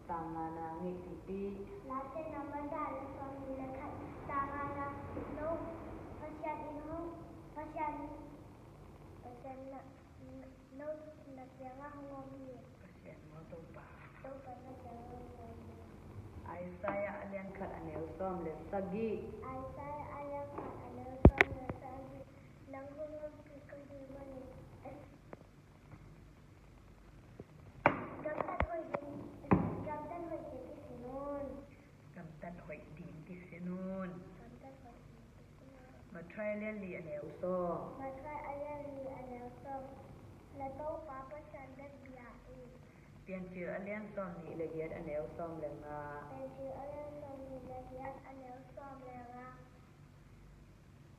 Tangana ngi tipi Late namada suami lekat tangana no pasyan inho pasyan no nak jangan ngomi pasyan mo to pa na jangan ngomi ai saya alian khat aneu som le sagi ai saya ayam khat aneu som le sagi nang ngom pikir di mani gamtan hoi di sinun gamtan hoi di sinunมา try เรียนลีอันแนวซ้อมมา try อันลีอันแนวซ้อมแล้วโตฟ้าประชันได้เบียอีกเปลี่ยนชื่ออันเรียนซ้อมนี่ละเอียดอันแนวซ้อมแล้วงาเป็นชื่ออันเรียนซ้อมนี่ละเอียดอันแนวซ้อมแล้วงา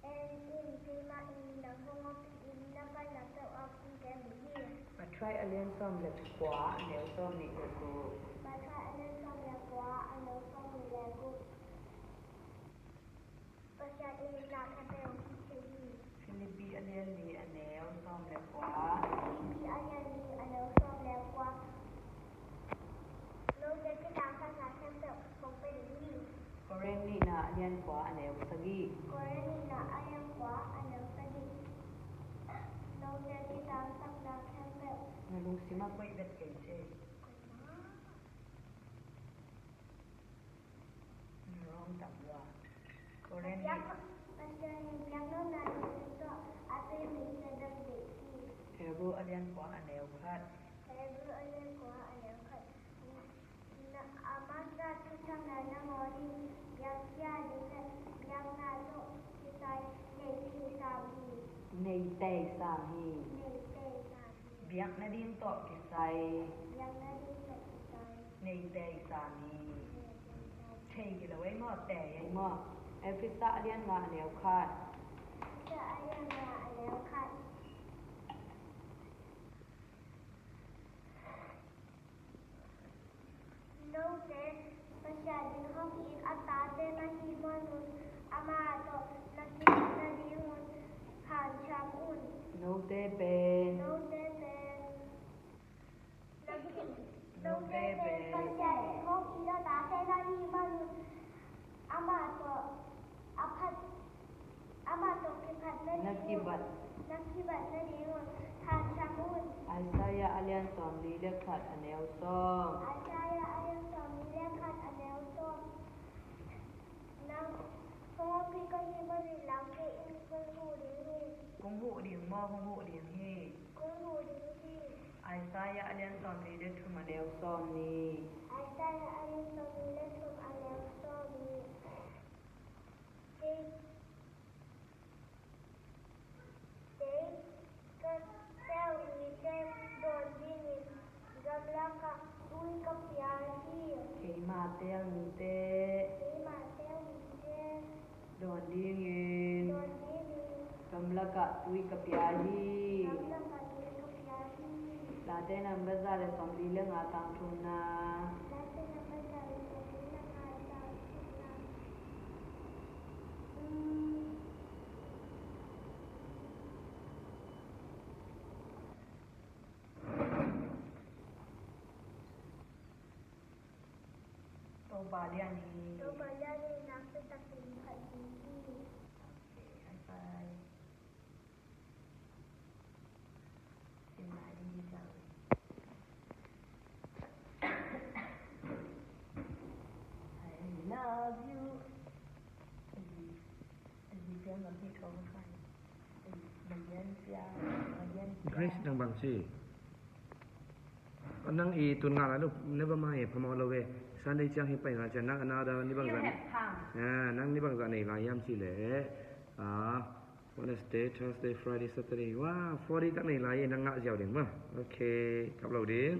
อินปีมาอินดังพงปีอินนับกันนับแต่ออกปีแกมบีมา try อันเรียนซ้อมแล้วขวาอันแนวซ้อมนี่ละกูมา try อันเรียนซ้อมแล้วขวาอันแนวซ้อมนี่ละกูประชันอินนับแต่ออกปีแกมบีฟิลิปปีอันเรียนลีอันแนวซ้อมแล้วขวาฟิลิปปีอันเรียนลีอันแนวซ้อมแล้วขวาโลกจะตามภาษาแค่แบบคงเป็นนี่กเรนนี่นะอันเรียนขวาอันแนวสกีกเรนนี่นะอันเรียนขวาอันแนวสกีโลกจะตามภาษาแค่แบบนะลุงสิมาคุยเบ็ดเก่งเจ้ร้องตับว่ากเรนนี่มันจะยังโน้นนะก็อาจจะมีจะดังเด็กเทรูอันเรียนขวาอันแนวคัดเทรูอันเรียนขวาอันแนวคัดนะอามาซาที่ทำงานนะมอดียังยาดีและยังงานโลกที่ใจในที่สามีในเตสามีเบียกนาดินตอกที่ใจในเตสามีเทกิละไว้หม้อแต่ยังหม้อเอฟิซาเรียนมาแนวคาดจะเรียนมาแนวคาดโนเซประชาชนห้องอีกอัตราเตนาทีมนุษย์อามาโตนาทีนาดีหุนผ่านชามอุ่นโนเตเป็นโนเตเป็นโนเตเป็นประชาชนห้องอีกอัตราเตนาทีมนุษย์อามาโตอภัทอามาโตกิพัดนาทีบัตนาดีหุนผ่านชามอุ่นไอซายาอัลยันซอมลีเลขัดอันแนวซ้อมไอซายาอัลยันซอมลีเลขัดอันแนวซ้อมนังพงพี่ก็ยิบริลังเกอินคงหูดิฮีคงหูดิงมอคงหูดิงฮีคงหูดิงฮีไอซายาอัลยันซอมลีเลทุมอันแนวซ้อมนี้ไอซายาอัลยันซอมลีเลทุมอันแนวซ้อมนี้เด็กก็เจ้ามีเต็มโดนดินกำลังกับอุ้ยกับยาที่เคมาเตียงเตโดนดิงกำลังกับอุ้ยกับยาที่ลาเตนัมเบซาเลซอมลีเลงาตังทุนนาบาเลียนีนักศึกษาสินค้าดีไปสินค้าดีจัง I love you อันนี้เพียงกับที่เขาไม่ค่อยมันเย็นเสียมันเย็นเฮ้ยดังบางสิอันนั้นอีตุนงานแล้วnever mind พมาเราเวSunday จังให้ไปงานจะนักอนาดานี่บางกันนั่งนี่บางกันในลายยามสิแหละWednesday Thursday Friday Saturday ว้า40ตั้งในลายนั่งงะเจ้าเด้งมาโอเคกับเราเด้ง